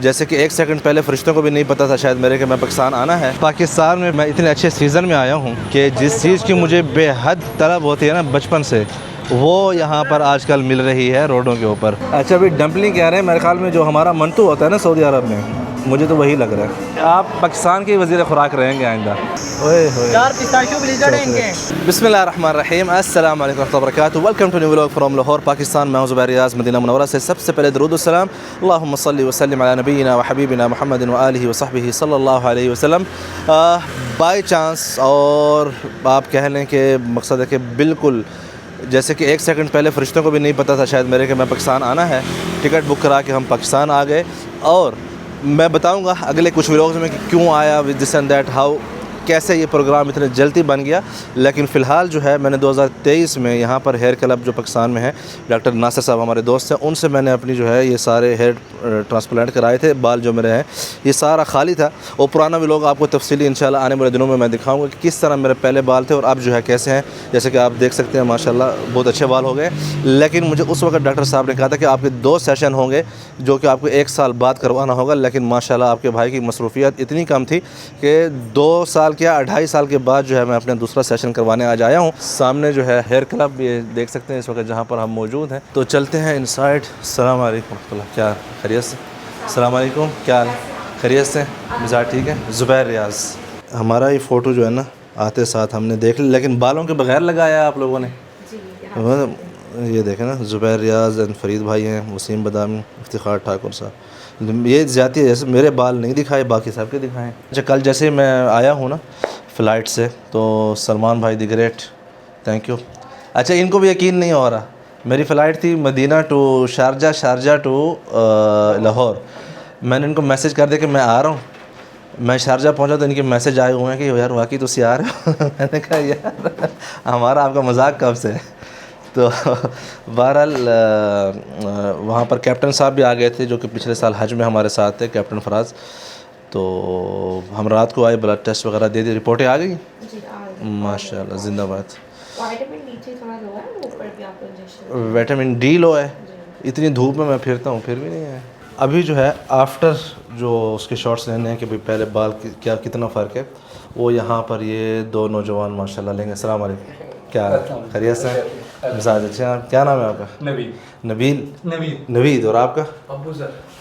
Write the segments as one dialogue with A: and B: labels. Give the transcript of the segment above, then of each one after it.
A: जैसे कि एक सेकंड पहले फरिश्तों को भी नहीं पता था शायद मेरे कि मैं पाकिस्तान आना है। पाकिस्तान में मैं इतने अच्छे सीज़न में आया हूँ कि जिस चीज़ की मुझे बेहद तलब होती है ना बचपन से, वो यहाँ पर आजकल मिल रही है रोडों के ऊपर। अच्छा अभी डम्पलिंग कह रहे हैं, मेरे ख्याल में जो हमारा मंटू होता है ना सऊदी अरब में, मुझे तो वही लग रहा है। आप पाकिस्तान के वज़ीर खुराक रहेंगे आइंदा। बिस्मिल्लाहिर्रहमानिर्रहीम, अस्सलाम वालेकुम व बरकातहू। Welcome to new vlog from Lahore Pakistan. मैं हूं ज़ुबैर रियाज़ मदीना मुनव्वरा से। सबसे पहले दरूद व सलाम अल्लाहुम्मा सल्लि व सल्लिम अला नबीना व हबीबिना मुहम्मदिन व आलिहि व सहबिहि सल्लल्लाहु अलैहि वसल्लम। बाय चांस और आप कह लें कि मकसद है कि बिल्कुल जैसे कि एक सेकंड पहले फरिश्तों को भी नहीं पता था शायद मेरे कि मैं पाकिस्तान आना है। टिकट बुक करा के हम पाकिस्तान आ गए और मैं बताऊंगा अगले कुछ व्लॉग्स में कि क्यों आया with this and that, how कैसे ये प्रोग्राम इतने जल्दी बन गया। लेकिन फ़िलहाल जो है मैंने 2023 में यहाँ पर हेयर क्लब जो पाकिस्तान में है, डॉक्टर नासिर साहब हमारे दोस्त हैं, उनसे मैंने अपनी जो है ये सारे हेयर ट्रांसप्लांट कराए थे। बाल जो मेरे हैं ये सारा खाली था और पुराना व्लॉग आपको तफसीली इंशाल्लाह आने वाले दिनों में मैं दिखाऊंगा कि किस तरह मेरे पहले बाल थे और अब जो है कैसे हैं। जैसे कि आप देख सकते हैं माशाल्लाह बहुत अच्छे बाल हो गए। लेकिन मुझे उस वक्त डॉक्टर साहब ने कहा था कि आपके 2 सेशन होंगे जो कि आपको 1 साल बाद करवाना होगा। लेकिन माशाल्लाह आपके भाई की मसरूफियत इतनी कम थी कि 2 साल क्या 2.5 साल के बाद जो है मैं अपना दूसरा सेशन करवाने आज आया हूँ। सामने जो है हेयर क्लब ये देख सकते हैं इस वक्त जहाँ पर हम मौजूद हैं। तो चलते हैं इनसाइड। अस्सलाम वालेकुम, क्या खैरियत से? अस्सलाम वालेकुम, क्या खैरियत से? मिजाज ठीक है? ज़ुबैर रियाज़ हमारा ये फ़ोटो जो है ना आते साथ हमने देख लिया, लेकिन बालों के बगैर लगाया आप लोगों ने। ये देखें ना, ज़ुबैर रियाज़ एंड फरीद भाई हैं, वसीम बदामी, इफ्तिखार ठाकुर साहब। ये जाती है जैसे मेरे बाल नहीं दिखाए बाकी सब के दिखाएं। अच्छा कल जैसे मैं आया हूँ ना फ़्लाइट से, तो सलमान भाई द ग्रेट, थैंक यू। अच्छा इनको भी यकीन नहीं हो रहा, मेरी फ़्लाइट थी Medina to Sharjah, Sharjah to Lahore. मैंने इनको मैसेज कर दिया कि मैं आ रहा हूँ। मैं शारजा पहुंचा तो इनके मैसेज आए हुए हैं कि यार वाकई तुसी आ रहे हो। मैंने कहा यार हमारा आपका मजाक कब से है। तो बहरहाल वहाँ पर कैप्टन साहब भी आ गए थे जो कि पिछले साल हज में हमारे साथ थे, कैप्टन फराज। तो हम रात को आए, ब्लड टेस्ट वगैरह दे दी, रिपोर्टें आ गई माशाल्लाह, जिंदाबाद। विटामिन डी लो है, इतनी धूप में मैं फिरता हूँ फिर भी नहीं है। अभी जो है आफ्टर जो उसके शॉट्स लेने हैं कि भाई पहले बाल क्या कितना फ़र्क है, वो यहाँ पर ये 2 नौजवान माशाल्लाह लेंगे। अस्सलाम वालेकुम, क्या खैरियत से? मिजाज अच्छे हैं। क्या नाम है आपका? नवीद। और आपका?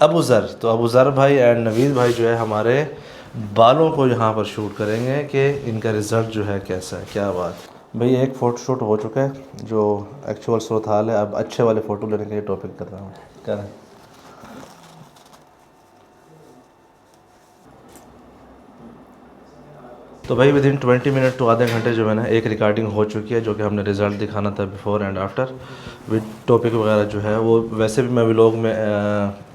A: अबू ज़र। तो अबू ज़र भाई एंड नवीद भाई जो है हमारे बालों को यहाँ पर शूट करेंगे कि इनका रिज़ल्ट जो है कैसा है। क्या बात भाई, एक फ़ोटो शूट हो चुका है जो एक्चुअल सूरत हाल है। अब अच्छे वाले फ़ोटो लेने के लिए टॉपिक कर रहा हूँ, क्या है। तो भाई विदिन 20 मिनट टू आधे घंटे जो है ना एक रिकॉर्डिंग हो चुकी है जो कि हमने रिज़ल्ट दिखाना था before and after with topic वगैरह जो है वो। वैसे भी मैं व्लॉग में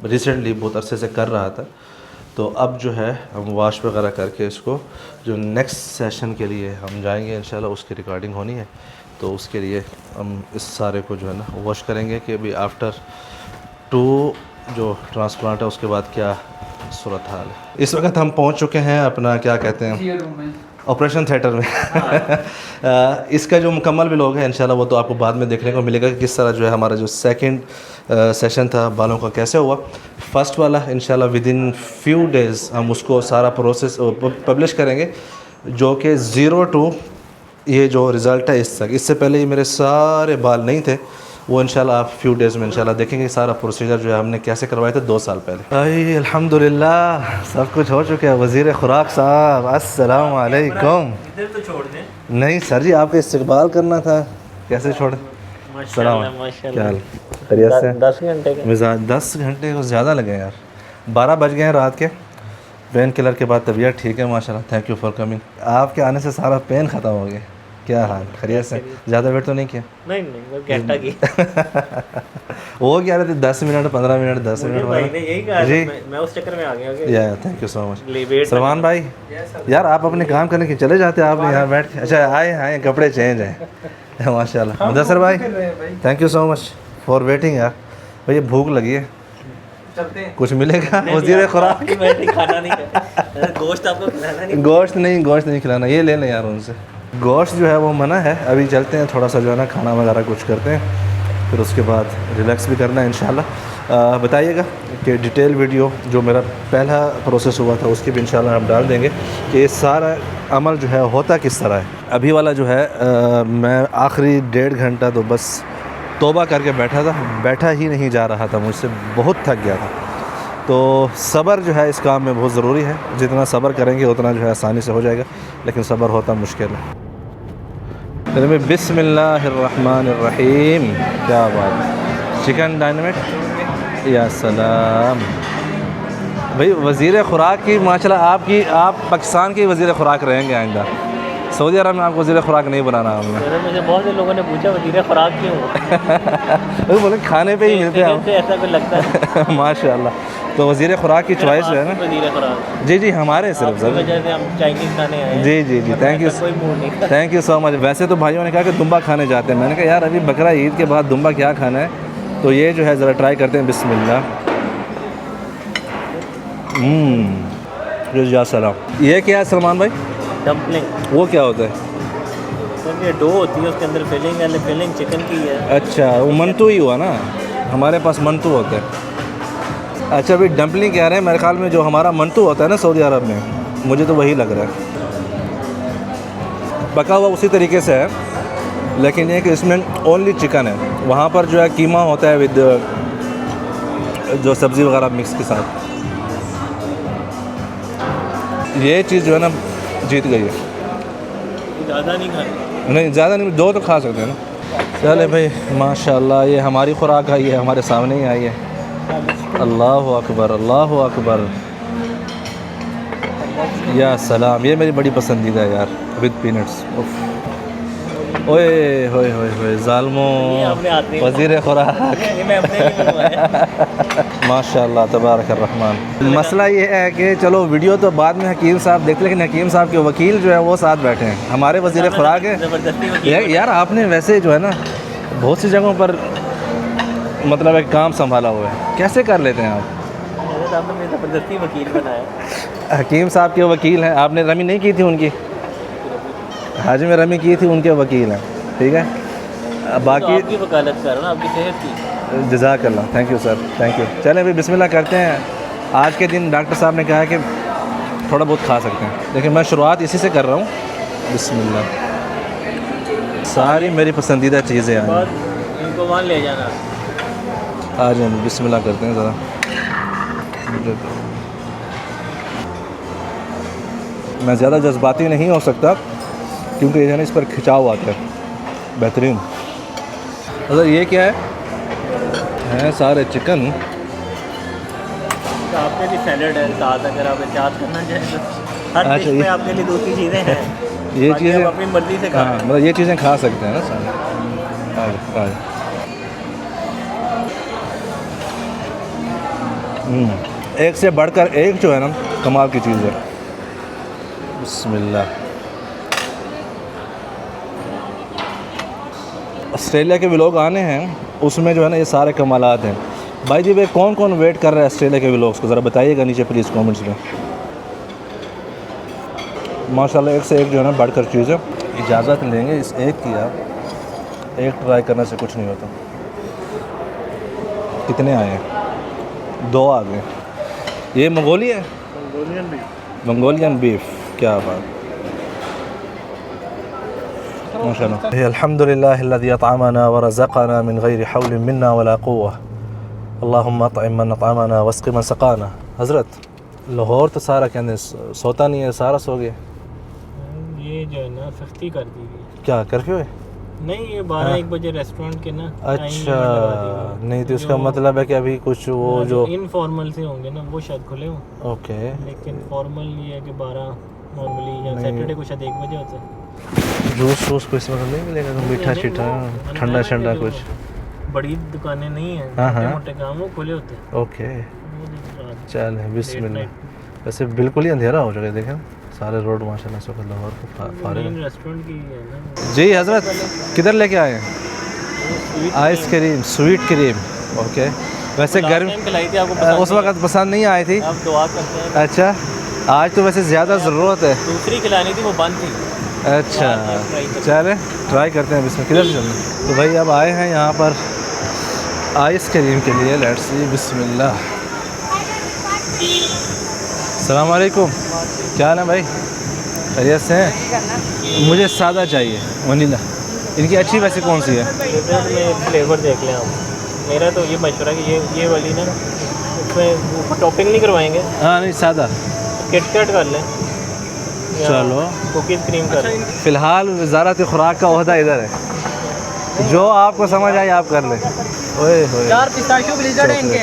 A: रिसेंटली बहुत अरसे से कर रहा था। तो अब जो है हम वॉश वगैरह करके इसको जो नेक्स्ट सेशन के लिए हम जाएंगे इंशाल्लाह, उसकी रिकॉर्डिंग होनी है। तो उसके लिए हम इस सारे को जो है ना वॉश करेंगे कि अभी आफ्टर 2 जो ट्रांसप्लांट है उसके बाद क्या सूरत हाल है। इस वक्त हम पहुंच चुके हैं अपना क्या कहते हैं ऑपरेशन थिएटर में। इसका जो मुकम्मल व्लॉग है इंशाल्लाह वो तो आपको बाद में देखने को मिलेगा कि किस तरह जो है हमारा जो सेकंड सेशन था बालों का कैसे हुआ। फर्स्ट वाला इंशाल्लाह विदिन फ्यू डेज़ हम उसको सारा प्रोसेस पब्लिश करेंगे जो कि 0 टू ये जो रिज़ल्ट है इस तक। इससे पहले ये मेरे सारे बाल नहीं थे, वो इंशाल्लाह आप फ्यू डेज़ में इंशाल्लाह देखेंगे सारा प्रोसीजर जो है हमने कैसे करवाया था 2 साल पहले। भाई अल्हम्दुलिल्लाह सब कुछ हो चुका है। वज़ीर खुराक साहब अस्सलाम वालेकुम।
B: इधर तो छोड़ दें।
A: नहीं सर जी, आपका इस्तकबाल करना था, कैसे छोड़। सलाम, क्या हाल? खैरियत से?
B: 10 घंटे का
A: मिजाज 10 घंटे को ज़्यादा लगे यार, 12 बज गए हैं रात के। पेन किलर के बाद तबीयत ठीक है माशाल्लाह, थैंक यू फॉर कमिंग। आपके आने से सारा पेन ख़त्म हो गया। क्या हाल? खैरियत से? ज़्यादा वेट तो नहीं किया?
B: नहीं वो घंटा की
A: वो क्या रहे थे 10 मिनट 15 मिनट 10 मिनट
B: भाई ने यही कहा
A: जी।
B: मैं उस चक्कर में आ गया
A: या thank you so much Salman भाई। यार आप अपने काम करने के चले जाते हैं, आपने यहाँ बैठ के। अच्छा आए कपड़े चेंज हैं माशाल्लाह। मुदस्सर भाई thank you so much for waiting. यार भैया भूख लगी है, कुछ मिलेगा? वज़ीर खुराक
B: खाना नहीं गोश्त आपको खिलाना नहीं।
A: गोश्त नहीं खिलाना, ये ले लें यार उनसे। गोश्त जो है वो मना है। अभी चलते हैं थोड़ा सा जो है ना खाना वगैरह कुछ करते हैं फिर उसके बाद रिलैक्स भी करना है इंशाल्लाह। बताइएगा कि डिटेल वीडियो जो मेरा पहला प्रोसेस हुआ था उसकी भी इंशाल्लाह हम डाल देंगे कि ये सारा अमल जो है होता किस तरह है। अभी वाला जो है मैं आखिरी 1.5 घंटा तो बस तौबा करके बैठा था, बैठा ही नहीं जा रहा था, मुझसे बहुत थक गया था। तो सब्र जो है इस काम में बहुत ज़रूरी है, जितना सब्र करेंगे उतना जो है आसानी से हो जाएगा, लेकिन सब्र होता मुश्किल है। फिर बिस्मिल्लाहिर्रहमानिर्रहीम, क्या बात है, चिकन डायनामिट, या सलाम भाई। वज़ीर ख़ुराक की माशाल्लाह आप पाकिस्तान के वज़ीर ख़ुराक रहेंगे आइंदा। सऊदी अरब में आपको वज़ीर ख़ुराक नहीं बनाना हमने।
B: मुझे बहुत से लोगों ने पूछा वज़ीर ख़ुराक क्यों
A: तो बोले खाने पे ही मिलते हैं
B: ऐसा भी लगता है।
A: माशाल्लाह। तो वज़ीर ख़ुराक की चॉइस जो है ना,
B: वज़ीर ख़ुराक
A: जी जी हमारे सिर्फ सर,
B: वजह से हम चाइनीज़ खाने आए हैं।
A: जी जी जी, थैंक यू,
B: कोई मूड नहीं था।
A: Thank you so much. वैसे तो भाइयों ने कहा कि दुम्बा खाने जाते हैं, मैंने कहा यार अभी बकरा ईद के बाद दुम्बा क्या खाना है, तो ये जो है ज़रा ट्राई करते हैं। बिस्मिल्लाह, या सलाम। ये क्या है सलमान भाई?
B: डम्पलिंग।
A: वो क्या होता है?
B: तो ये डो होती है, उसके अंदर फिलिंग चिकन की है।
A: अच्छा, वो मंतू ही हुआ ना, हमारे पास मंतू होता है। अच्छा अभी डम्पलिंग कह रहे हैं, मेरे ख्याल में जो हमारा मंतू होता है ना सऊदी अरब में, मुझे तो वही लग रहा है। पका हुआ उसी तरीके से है, लेकिन ये कि इसमें ओनली चिकन है। वहाँ पर जो है कीमा होता है विद जो सब्ज़ी वगैरह मिक्स के साथ। ये चीज़ जो है ना जीत गई है।
B: ज़्यादा नहीं खानी,
A: नहीं ज़्यादा नहीं, 2 तो खा सकते हैं ना। चले भाई माशाल्लाह, ये हमारी खुराक आई है, हमारे सामने ही आई है। अल्लाह अकबर, अल्लाह अकबर, या सलाम। ये मेरी बड़ी पसंदीदा है यार, विद पीनट्स। ओए होए होए होए ज़ालमो, वज़ीर खुराक।
B: ये मैं अपने लिए बनवाया।
A: माशाल्लाह तबारक रहमान। मसला ये है कि चलो वीडियो तो बाद में हकीम साहब देखते, लेकिन हकीम साहब के वकील जो है वो साथ बैठे हैं, हमारे वज़ीर खुराक है।
B: ज़बरदस्ती
A: यार आपने वैसे जो है ना बहुत सी जगहों पर मतलब एक काम संभाला हुआ है, कैसे कर लेते हैं आप?
B: आपने ज़बरदस्ती वकील बनाया।
A: हकीम साहब के वकील हैं, आपने रमी नहीं की थी उनकी, हाजी में रमी की थी, उनके वकील हैं, ठीक है। बाकी
B: आपकी वकालत कर रहा हूँ, आपकी सेहत की।
A: जज़ाकल्लाह, thank you sir, thank you. चलें भाई बिस्मिल्लाह करते हैं। आज के दिन डॉक्टर साहब ने कहा कि थोड़ा बहुत खा सकते हैं, लेकिन मैं शुरुआत इसी से कर रहा हूँ। बिस्मिल्लाह, सारी मेरी पसंदीदा चीज़ें हैं।
B: इनको वहाँ ले जाना।
A: आज हम बिस्मिल्लाह करते हैं ज़रा। मैं ज़्यादा जज्बाती नहीं हो सकता क्योंकि ये ना इस पर खिंचाव आता है। बेहतरीन। अगर ये क्या है सारे चिकन।
B: तो आपके लिए सैलड है साथ, अगर आप एहतियात करना चाहें तो हर डिश में आपके लिए 2-3 चीज़ें हैं।
A: ये चीज़ें
B: अपनी मर्ज़ी से खा,
A: मतलब ये चीज़ें खा सकते हैं ना सारे। एक से बढ़कर एक जो है ना कमाल की चीज़ है। बिस्मिल्लाह। ऑस्ट्रेलिया के व्लॉग आने हैं, उसमें जो है ना ये सारे कमालात हैं। भाई जी वे कौन कौन वेट कर रहा है ऑस्ट्रेलिया के व्लॉग्स को, ज़रा बताइएगा नीचे प्लीज़ कमेंट्स में। माशाल्लाह एक से एक जो है ना बढ़कर चीज़ है। इजाज़त लेंगे इस एक की, आप एक ट्राई करने से कुछ नहीं होता। कितने आए हैं? 2 आ गए। ये मंगोलियन बीफ, क्या बात। माशाल्लाह। अल्हम्दुलिल्लाहिल्लज़ी अतअमना व रज़क़ना मिन गैरि हौल मिन्ना वला क़ुव्वा, अल्लाहुम्मा अतइम मन अतअमना वस्क़ि मन सक़ाना। हज़रत लाहौर तो सारा कहने सोता नहीं है, सारा सो गया।
B: ये जो है ना सख्ती कर दी गई।
A: क्या कर्फ्यू है?
B: नहीं, ये 12-1 बजे रेस्टोरेंट के ना
A: अच्छा, नहीं तो इसका मतलब है कि अभी कुछ वो जो
B: इनफॉर्मल से होंगे ना वो शायद खुले हों।
A: ओके,
B: लेकिन फॉर्मल ये है कि 12 नॉर्मली, या सैटरडे को शायद 1 बजे होता है।
A: जूस वूस को इसमें नहीं मिलेगा? तो मीठा शीठा ठंडा ठंडा कुछ?
B: बड़ी दुकानें नहीं हैं, मोटे काम वो खुले होते हैं।
A: ओके चल बिस्मिल्लाह। वैसे बिल्कुल ही अंधेरा हो चुका है, देखें सारे रोड माशाल्लाह से लाहौर को फारिग है।
B: रेस्टोरेंट की है ना
A: जी हज़रत, किधर लेके आए हैं? Ice cream, sweet cream. ओके, वैसे गर्म उस वक्त पसंद नहीं आई थी,
B: आप दुआ करते हैं।
A: अच्छा आज तो वैसे ज़्यादा ज़रूरत है।
B: दूसरी खिलानी थी, वो बंद थी।
A: अच्छा चले ट्राई करते हैं इसमें। किधर से चलना? तो भाई अब आए हैं यहाँ पर आइसक्रीम के लिए लेट्स सी बिस्मिल्लाह। अस्सलाम वालेकुम, क्या हाल है भाई, खैरियत से हैं? मुझे सादा चाहिए वनीला। इनकी अच्छी वैसे कौन सी है?
B: डेजर्ट में फ्लेवर देख लें आप। मेरा तो ये मशवरा है कि ये वाली ना उसमें टॉपिंग नहीं करवाएंगे।
A: हाँ नहीं सादा।
B: किटकैट कर लें,
A: चलो
B: कुकीज़ क्रीम कर लें।
A: फ़िलहाल वजारत खुराक का ओहदा इधर है, जो आपको समझ आए आप कर लें। ओए होए
B: 4 पिस्ताशियो ब्लिजर्ड हैं इनके।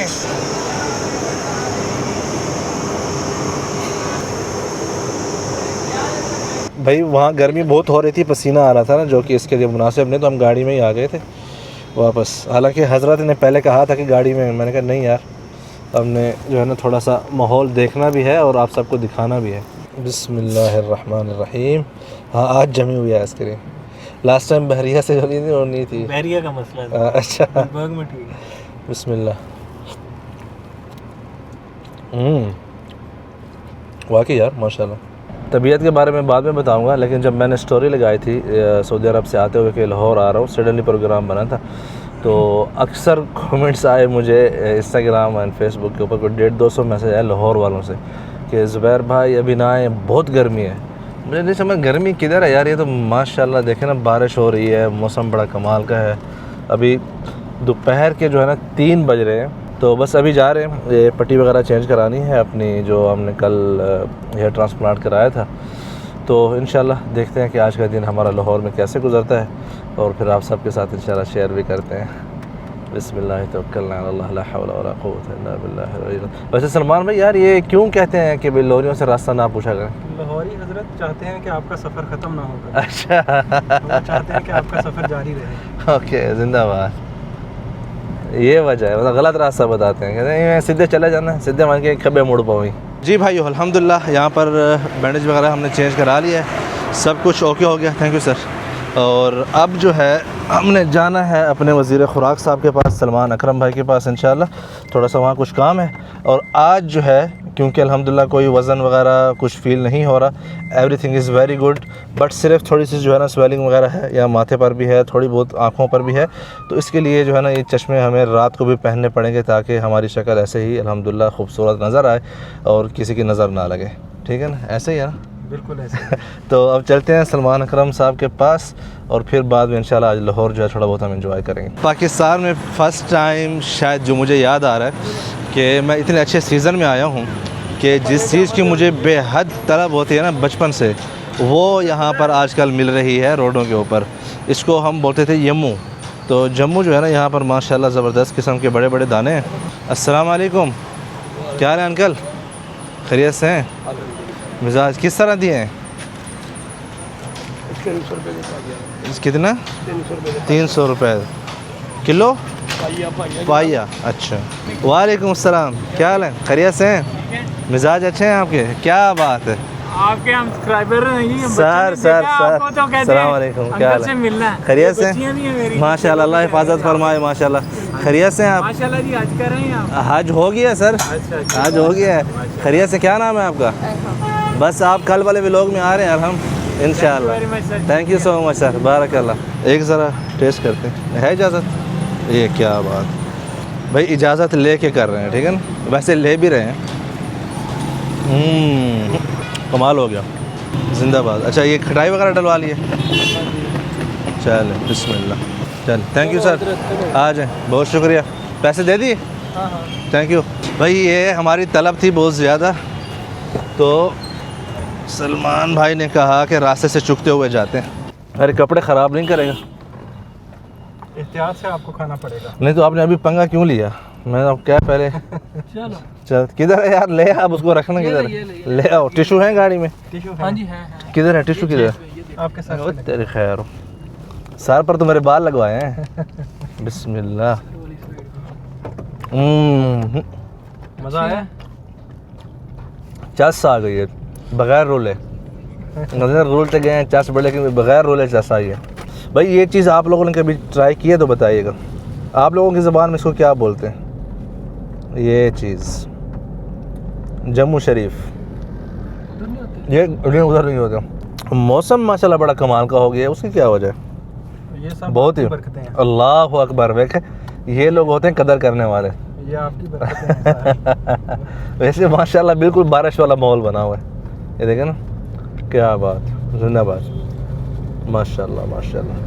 A: भाई वहाँ गर्मी बहुत हो रही थी, पसीना आ रहा था ना, जो कि इसके लिए मुनासिब नहीं, तो हम गाड़ी में ही आ गए थे वापस। हालांकि हजरत ने पहले कहा था कि गाड़ी में, मैंने कहा नहीं यार, हमने जो है ना थोड़ा सा माहौल देखना भी है और आप सबको दिखाना भी है। बिस्मिल्लाहिर्रहमानिर्रहीम। हाँ आज जमी हुई है आइसक्रीम, लास्ट टाइम बहरिया से जमी नहीं और नहीं थी।
B: बहरिया का मसला था।
A: अच्छा
B: बर्ग में ठीक है।
A: बिस्मिल्लाह। वाकई यार माशाल्लाह। तबीयत के बारे में बाद में बताऊंगा, लेकिन जब मैंने स्टोरी लगाई थी सऊदी अरब से आते हुए कि लाहौर आ रहा हूँ, सडनली प्रोग्राम बना था, तो अक्सर कमेंट्स आए मुझे इंस्टाग्राम एंड फेसबुक के ऊपर, कोई 150-200 मैसेज आए लाहौर वालों से कि ज़ुबैर भाई अभी ना आए, बहुत गर्मी है। मुझे नहीं समझ गर्मी किधर है यार, ये तो माशाल्लाह देखें ना, बारिश हो रही है, मौसम बड़ा कमाल का है। अभी दोपहर के जो है ना 3 बज रहे हैं, तो बस अभी जा रहे हैं, ये पट्टी वगैरह चेंज करानी है अपनी, जो हमने कल हेयर ट्रांसप्लांट कराया था। तो इंशाल्लाह देखते हैं कि आज का दिन हमारा लाहौर में कैसे गुजरता है, और फिर आप सबके साथ इंशाल्लाह शेयर भी करते हैं। बिस्मिल्लाह तवक्कलना अल्लाह ला हौला वला कुव्वता इल्ला बिल्लाह। वैसे सलमान भाई यार, ये क्यों कहते हैं कि लाहौरियों से रास्ता ना पूछा करें?
C: लाहौरी हजरत चाहते हैं कि आपका सफ़र ख़त्म ना होगा।
A: अच्छा
C: वो चाहते हैं कि आपका सफ़र जारी रहे।
A: ओके जिंदाबाद, ये वजह है, मतलब गलत रास्ता बताते हैं, कहते हैं सीधे चले जाना है, सीधे मान के खब्बे मुड़ पाऊँ। जी भाई अल्हम्दुलिल्लाह यहाँ पर बैंडेज वगैरह हमने चेंज करा लिया है, सब कुछ ओके हो गया, थैंक यू सर। और अब जो है हमने जाना है अपने वज़ीर खुराक साहब के पास, सलमान अकरम भाई के पास इंशाल्लाह, थोड़ा सा वहाँ कुछ काम है। और आज जो है क्योंकि अल्हम्दुलिल्लाह कोई वज़न वगैरह कुछ फ़ील नहीं हो रहा, everything is very good, but सिर्फ थोड़ी सी जो है ना स्वेलिंग वगैरह है, या माथे पर भी है, थोड़ी बहुत आँखों पर भी है, तो इसके लिए जो है ना ये चश्मे हमें रात को भी पहनने पड़ेंगे, ताकि हमारी शक्ल ऐसे ही अल्हम्दुलिल्लाह खूबसूरत नज़र आए और किसी की नज़र ना लगे, ठीक है ना, ऐसे ही है ना?
C: बिल्कुल ऐसे।
A: तो अब चलते हैं सलमान अकरम साहब के पास, और फिर बाद में इंशाल्लाह आज लाहौर जो है थोड़ा बहुत हम एंजॉय करेंगे। पाकिस्तान में फ़र्स्ट टाइम शायद जो मुझे याद आ रहा है कि मैं इतने अच्छे सीज़न में आया हूँ कि जिस चीज़ की मुझे बेहद तलब होती है ना बचपन से, वो यहाँ पर आजकल मिल रही है रोडों के ऊपर। इसको हम बोलते थे यम्मू। तो जम्मू जो है ना, यहाँ पर माशाल्लाह ज़बरदस्त किस्म के बड़े बड़े दाने हैं। अस्सलाम वालेकुम, क्या हाल है अंकल, खैरियत से हैं? मिजाज किस तरह दिए हैं?
C: 300 रुपये
A: कितना? 300 रुपये किलो पाइया। अच्छा वालेकुम अस्सलाम, क्या हाल है, खैरियत से हैं? मिजाज अच्छे हैं आपके, क्या बात है।
C: आपके हम सब्सक्राइबर हैं
A: सर अस्सलाम वालेकुम, क्या हाल है, खैरियत से? माशाल्लाह, अल्लाह हिफाजत फरमाए, माशाल्लाह खैरियत से हैं आप?
C: माशाल्लाह जी, आज कर रहे हैं आप?
A: हज हो गया सर, हज हो गया है, खैरियत से? क्या नाम है आपका? बस आप कल वाले व्लॉग में आ रहे हैं यार हम, इंशाल्लाह। Thank you so much sir, बारकल्लाह। एक ज़रा टेस्ट करते हैं, है इजाज़त? ये क्या बात भाई, इजाज़त ले के कर रहे हैं, ठीक है ना, वैसे ले भी रहे हैं। कमाल हो गया, जिंदाबाद। अच्छा ये खटाई वगैरह डलवा लिए, चल बिस्मिल्लाह, चल थैंक यू सर, आ जाए, बहुत शुक्रिया। पैसे दे दिए? थैंक यू भाई। ये हमारी तलब थी बहुत ज़्यादा, तो सलमान भाई ने कहा कि रास्ते से चुकते हुए जाते हैं। अरे कपड़े ख़राब नहीं करेगा?
C: एहतियात से आपको खाना पड़ेगा।
A: नहीं तो आपने अभी पंगा क्यों लिया? मैं अब क्या पहले
C: चलो
A: चल, किधर है यार, ले आप उसको रखना, किधर है? ले आओ, टिशू है गाड़ी में?
C: टिशू
B: हाँ जी है।
A: किधर है टिशू, किधर है?
C: आपके साथ।
A: तेरे खैर हो, सर पर तो मेरे बाल लगवाए हैं। बिस्मिल्लाह।
C: मज़ा आया?
A: चस आ गई है बगैर रोले, नजर रोलते गए हैं चस बड़े, लेकिन बगैर रोले चस आई है। भाई ये चीज़ आप लोगों ने कभी ट्राई की है तो बताइएगा, आप लोगों की ज़बान में इसको क्या बोलते हैं? ये चीज़ जम्मू शरीफ, ये उधर नहीं होता। मौसम माशाल्लाह बड़ा कमाल का हो गया है, उसकी क्या वजह है?
C: ये सब
A: बहुत ही
C: बरकतें हैं।
A: अल्लाह अकबर। देखे ये लोग होते हैं कदर करने वाले।
C: ये आपकी बरकतें हैं सारी।
A: वैसे माशाल्लाह बिल्कुल बारिश वाला माहौल बना हुआ है, ये देखें ना, क्या बात, जिंदाबाद, माशाल्लाह माशाल्लाह।